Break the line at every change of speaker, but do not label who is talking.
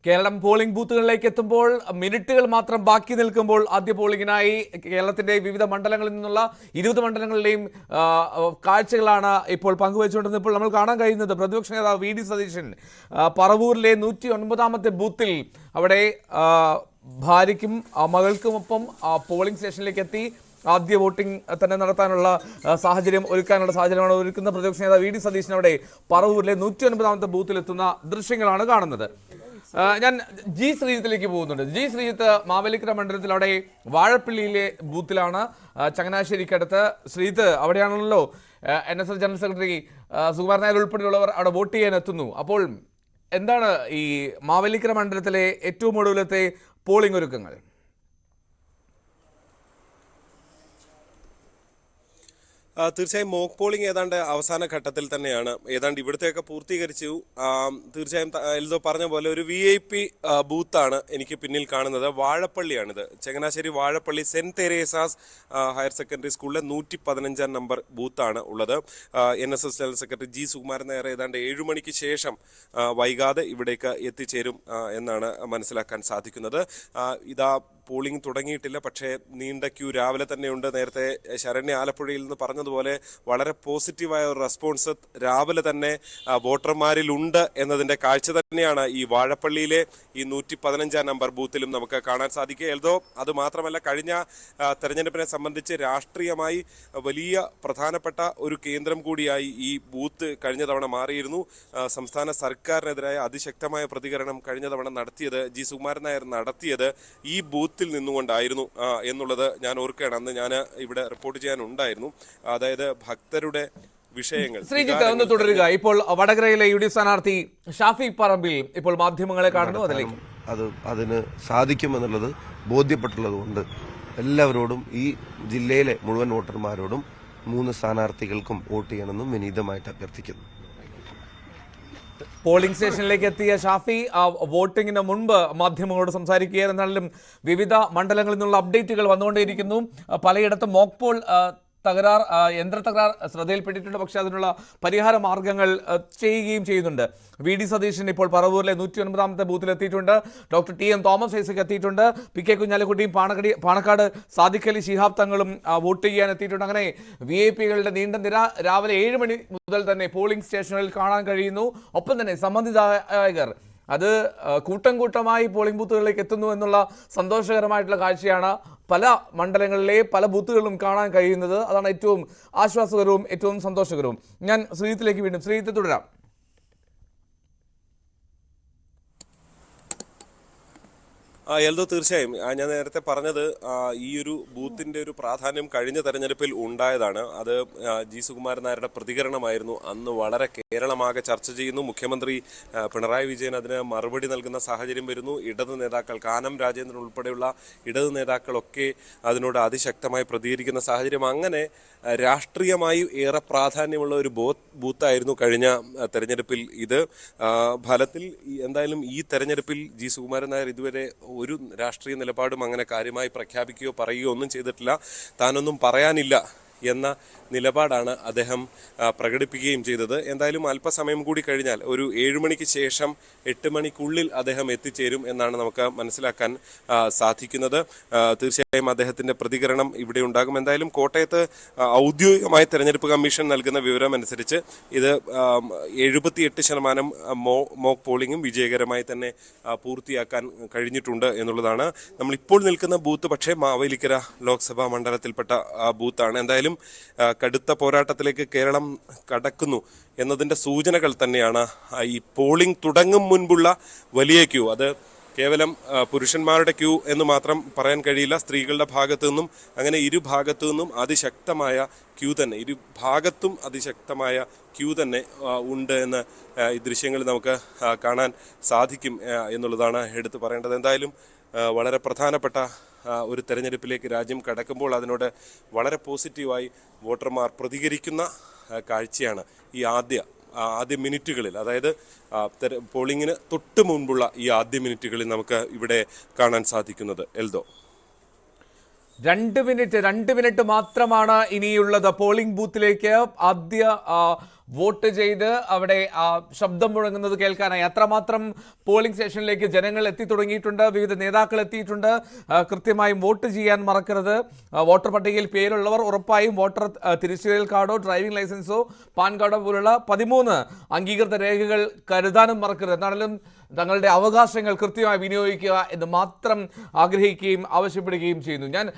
Keralam polling ബൂത്തുകളിലേക്ക് എത്തുമ്പോൾ മിനിറ്റുകൾ മാത്രം ബാക്കി നിൽക്കുമ്പോൾ ആദ്യ പോളിംഗിനായി കേരളത്തിന്റെ വിവിധ മണ്ഡലങ്ങളിൽ നിന്നുള്ള 20 മണ്ഡലങ്ങളിലെയും കാഴ്ചകളാണ് ഇപ്പോൾ പങ്കുവച്ചുകൊണ്ടിരുന്നത്. ഇപ്പോൾ നമ്മൾ കാണാൻ കഴിയുന്നത് പ്രതിപക്ഷ നേതാവ് വി ഡി സതീശൻ പറവൂരിലെ 109ാമത്തെ ബൂത്തിൽ അവിടെ ഭാര്യയ്ക്കും മകൾക്കുമൊപ്പം പോളിംഗ് സ്റ്റേഷനിലേക്ക് എത്തി ആദ്യ വോട്ടിംഗ് തന്നെ നടത്താനുള്ള ഒരുക്കാനുള്ള സാഹചര്യമാണ് ഒരുക്കുന്ന പ്രതിപക്ഷ നേതാവ് വി ഡി സതീശൻ അവിടെ പറവൂരിലെ 109ാമത്തെ ബൂത്തിലെത്തുന്ന ദൃശ്യങ്ങളാണ് കാണുന്നത്. ഞാൻ ജി ശ്രീജിത്തിലേക്ക് പോകുന്നുണ്ട്. ജി ശ്രീജിത്ത് മാവേലിക്കര മണ്ഡലത്തിൽ അവിടെ വാഴപ്പള്ളിയിലെ ബൂത്തിലാണ്, ചങ്ങനാശ്ശേരിക്കടുത്ത്. ശ്രീജിത്ത്, അവിടെയാണല്ലോ NSS general secretary Sukumaran Nair ഉൾപ്പെടെയുള്ളവർ അവിടെ വോട്ട് ചെയ്യാൻ എത്തുന്നു. അപ്പോൾ എന്താണ് ഈ മാവേലിക്കര മണ്ഡലത്തിലെ ഏറ്റവും ഒടുവിലത്തെ പോളിംഗ് ഒരുക്കങ്ങൾ?
തീർച്ചയായും മോക്ക് പോളിംഗ് ഏതാണ്ട് അവസാന ഘട്ടത്തിൽ തന്നെയാണ്. ഏതാണ്ട് ഇവിടത്തെയൊക്കെ പൂർത്തീകരിച്ചു. തീർച്ചയായും എൽദോ പറഞ്ഞ പോലെ ഒരു VIP ബൂത്താണ് എനിക്ക് പിന്നിൽ കാണുന്നത്. വാഴപ്പള്ളിയാണിത്. Changanassery Vazhappally saint Theresa's higher secondary സ്കൂളിലെ 115ാം നമ്പർ ബൂത്താണ് ഉള്ളത്. NSS general secretary G Sukumaran Nair ഏതാണ്ട് 7 മണിക്ക് ശേഷം വൈകാതെ ഇവിടേക്ക് എത്തിച്ചേരും എന്നാണ് മനസ്സിലാക്കാൻ സാധിക്കുന്നത്. ഇതാ പോളിംഗ് തുടങ്ങിയിട്ടില്ല, പക്ഷേ നീണ്ട ക്യൂ രാവിലെ തന്നെയുണ്ട്. നേരത്തെ ശരണ്യ ആലപ്പുഴയിൽ നിന്ന് പറഞ്ഞതുപോലെ വളരെ പോസിറ്റീവായ ഒരു റെസ്പോൺസ് രാവിലെ തന്നെ വോട്ടർമാരിലുണ്ട് എന്നതിൻ്റെ കാഴ്ച തന്നെയാണ് ഈ വാഴപ്പള്ളിയിലെ ഈ 115ാം നമ്പർ ബൂത്തിലും നമുക്ക് കാണാൻ സാധിക്കുക. എൽദോ അത് മാത്രമല്ല, കഴിഞ്ഞ തെരഞ്ഞെടുപ്പിനെ സംബന്ധിച്ച് രാഷ്ട്രീയമായി വലിയ പ്രധാനപ്പെട്ട ഒരു കേന്ദ്രം കൂടിയായി ഈ ബൂത്ത് കഴിഞ്ഞ തവണ മാറിയിരുന്നു. സംസ്ഥാന സർക്കാരിനെതിരായ അതിശക്തമായ പ്രതികരണം കഴിഞ്ഞ തവണ നടത്തിയത് ജി സുകുമാരൻ നായർ നടത്തിയത് ഈ ബൂത്ത് നിന്നുകൊണ്ടായിരുന്നു എന്നുള്ളത് ഞാൻ ഓർക്കുകയാണ്. അന്ന് ഞാൻ ഇവിടെ റിപ്പോർട്ട് ചെയ്യാനുണ്ടായിരുന്നു. അതായത് ഭക്തരുടെ വിഷയങ്ങൾ.
ശ്രീജിത്ത്, ഒന്ന് തുടരുക. ഇപ്പോൾ വടകരയിലെ UDF സ്ഥാനാർത്ഥി ഷാഫി പറമ്പിൽ ഇപ്പോൾ മാധ്യമങ്ങളെ കാണുന്നു.
അതിന് സാധിക്കുമെന്നുള്ളത് ബോധ്യപ്പെട്ടുള്ളത് കൊണ്ട് എല്ലാവരോടും, ഈ ജില്ലയിലെ മുഴുവൻ വോട്ടർമാരോടും 3 സ്ഥാനാർത്ഥികൾക്കും വോട്ട് ചെയ്യണമെന്നും വിനീതമായിട്ട് അഭ്യർത്ഥിക്കുന്നു.
പോളിംഗ് സ്റ്റേഷനിലേക്ക് എത്തിയ ഷാഫി വോട്ടിങ്ങിന് മുൻപ് മാധ്യമങ്ങളോട് സംസാരിക്കുകയായിരുന്നു. എന്നാലും വിവിധ മണ്ഡലങ്ങളിൽ നിന്നുള്ള അപ്ഡേറ്റുകൾ വന്നുകൊണ്ടേയിരിക്കുന്നു. പലയിടത്തും മോക്ക് പോൾ യന്ത്ര തകരാർ ശ്രദ്ധയിൽപ്പെട്ടിട്ടുണ്ട്. പക്ഷേ അതിനുള്ള പരിഹാര മാർഗങ്ങൾ ചെയ്യുകയും ചെയ്യുന്നുണ്ട്. വി ഡി സതീശൻ ഇപ്പോൾ പറവൂരിലെ 109ാമത്തെ ബൂത്തിലെത്തിയിട്ടുണ്ട്. ഡോക്ടർ TM തോമസ് ഐസക് എത്തിയിട്ടുണ്ട്. PK കുഞ്ഞാലിക്കുട്ടിയും പാണക്കാട് സാദിഖ് അലി ശിഹാബ് തങ്ങളും വോട്ട് ചെയ്യാൻ എത്തിയിട്ടുണ്ട്. അങ്ങനെ VIP-കളുടെ നീണ്ട നിര രാവിലെ 7 മണി മുതൽ തന്നെ പോളിംഗ് സ്റ്റേഷനുകളിൽ കാണാൻ കഴിയുന്നു. ഒപ്പം തന്നെ സമ്മതിദായകർ അത് കൂട്ടം കൂട്ടമായി പോളിംഗ് ബൂത്തുകളിലേക്ക് എത്തുന്നു എന്നുള്ള സന്തോഷകരമായിട്ടുള്ള കാഴ്ചയാണ് പല മണ്ഡലങ്ങളിലെ പല ബൂത്തുകളിലും കാണാൻ കഴിയുന്നത്. അതാണ് ഏറ്റവും ആശ്വാസകരവും ഏറ്റവും സന്തോഷകരവും. ഞാൻ ശ്രീജിത്തിലേക്ക് വീണ്ടും. ശ്രീജിത്ത്, തുടരാം.
എൽദോ, തീർച്ചയായും ഞാൻ നേരത്തെ പറഞ്ഞത് ഈ ഒരു ബൂത്തിന്റെ ഒരു പ്രാധാന്യം കഴിഞ്ഞ തെരഞ്ഞെടുപ്പിൽ ഉണ്ടായതാണ്. അത് ജി സുകുമാരൻ നായരുടെ പ്രതികരണമായിരുന്നു. അന്ന് വളരെ കേരളമാകെ ചർച്ച ചെയ്യുന്നു. മുഖ്യമന്ത്രി പിണറായി വിജയൻ അതിന് മറുപടി നൽകുന്ന സാഹചര്യം വരുന്നു. ഇടതു നേതാക്കൾ, കാനം രാജേന്ദ്രൻ ഉൾപ്പെടെയുള്ള ഇടതു നേതാക്കളൊക്കെ അതിനോട് അതിശക്തമായി പ്രതികരിക്കുന്ന സാഹചര്യം. അങ്ങനെ രാഷ്ട്രീയമായി ഏറെ പ്രാധാന്യമുള്ള ഒരു ബൂത്തായിരുന്നു കഴിഞ്ഞ തെരഞ്ഞെടുപ്പിൽ ഇത്. ഫലത്തിൽ എന്തായാലും ഈ തെരഞ്ഞെടുപ്പിൽ ജി സുകുമാരൻ നായർ ഇതുവരെ ഒരു രാഷ്ട്രീയ നിലപാടും അങ്ങനെ കാര്യമായി പ്രഖ്യാപിക്കുകയോ പറയുകയോ ഒന്നും ചെയ്തിട്ടില്ല. താനൊന്നും പറയാനില്ല എന്ന നിലപാടാണ് അദ്ദേഹം പ്രകടിപ്പിക്കുകയും ചെയ്തത്. എന്തായാലും അല്പസമയം കൂടി കഴിഞ്ഞാൽ ഒരു 7 മണിക്ക് ശേഷം 8 മണിക്കുള്ളിൽ അദ്ദേഹം എത്തിച്ചേരും എന്നാണ് നമുക്ക് മനസ്സിലാക്കാൻ സാധിക്കുന്നത്. തീർച്ചയായും അദ്ദേഹത്തിൻ്റെ പ്രതികരണം ഇവിടെ ഉണ്ടാകും. എന്തായാലും കോട്ടയത്ത് ഔദ്യോഗികമായി തെരഞ്ഞെടുപ്പ് കമ്മീഷൻ നൽകുന്ന വിവരം അനുസരിച്ച് ഇത് 78% മോക്ക് പോളിംഗും വിജയകരമായി തന്നെ പൂർത്തിയാക്കാൻ കഴിഞ്ഞിട്ടുണ്ട് എന്നുള്ളതാണ്. നമ്മളിപ്പോൾ നിൽക്കുന്ന ബൂത്ത് പക്ഷേ മാവേലിക്കര ലോക്സഭാ മണ്ഡലത്തിൽപ്പെട്ട ബൂത്താണ്. എന്തായാലും കടുത്ത പോരാട്ടത്തിലേക്ക് കേരളം കടക്കുന്നു എന്നതിൻ്റെ സൂചനകൾ തന്നെയാണ് ഈ പോളിംഗ് തുടങ്ങും മുൻപുള്ള വലിയ ക്യൂ. അത് കേവലം പുരുഷന്മാരുടെ ക്യൂ എന്ന് മാത്രം പറയാൻ കഴിയില്ല. സ്ത്രീകളുടെ ഭാഗത്തു നിന്നും അങ്ങനെ ഇരുഭാഗത്തു നിന്നും അതിശക്തമായ ക്യൂ തന്നെ, ഇരുഭാഗത്തും അതിശക്തമായ ക്യൂ തന്നെ ഉണ്ട് എന്ന് ഈ ദൃശ്യങ്ങളിൽ നമുക്ക് കാണാൻ സാധിക്കും എന്നുള്ളതാണ് എടുത്തു പറയേണ്ടത്. എന്തായാലും വളരെ പ്രധാനപ്പെട്ട ഒരു തെരഞ്ഞെടുപ്പിലേക്ക് രാജ്യം കടക്കുമ്പോൾ അതിനോട് വളരെ പോസിറ്റീവായി വോട്ടർമാർ പ്രതികരിക്കുന്ന കാഴ്ചയാണ് ഈ ആദ്യ മിനിറ്റുകളിൽ, അതായത് പോളിംഗിന് തൊട്ട് മുൻപുള്ള ഈ ആദ്യ മിനിറ്റുകളിൽ നമുക്ക് ഇവിടെ കാണാൻ സാധിക്കുന്നത്. എൽദോ,
രണ്ട് മിനിറ്റ് മാത്രമാണ് ഇനിയുള്ളത്. പോളിംഗ് ബൂത്തിലേക്ക് ആദ്യ വോട്ട് ചെയ്ത് അവിടെ ശബ്ദം മുഴങ്ങുന്നത് കേൾക്കാനായി. അത്രമാത്രം പോളിംഗ് സ്റ്റേഷനിലേക്ക് ജനങ്ങൾ എത്തി തുടങ്ങിയിട്ടുണ്ട്. വിവിധ നേതാക്കൾ എത്തിയിട്ടുണ്ട്. കൃത്യമായും വോട്ട് ചെയ്യാൻ മറക്കരുത്. വോട്ടർ പട്ടികയിൽ പേരുള്ളവർ ഉറപ്പായും വോട്ടർ തിരിച്ചറിയൽ കാർഡോ ഡ്രൈവിംഗ് ലൈസൻസോ പാൻ കാർഡോ പോലുള്ള 13 അംഗീകൃത രേഖകൾ കരുതാനും മറക്കരുത്. എന്നാലും തങ്ങളുടെ അവകാശങ്ങൾ കൃത്യമായി വിനിയോഗിക്കുക എന്ന് മാത്രം ആഗ്രഹിക്കുകയും ആവശ്യപ്പെടുകയും ചെയ്യുന്നു. ഞാൻ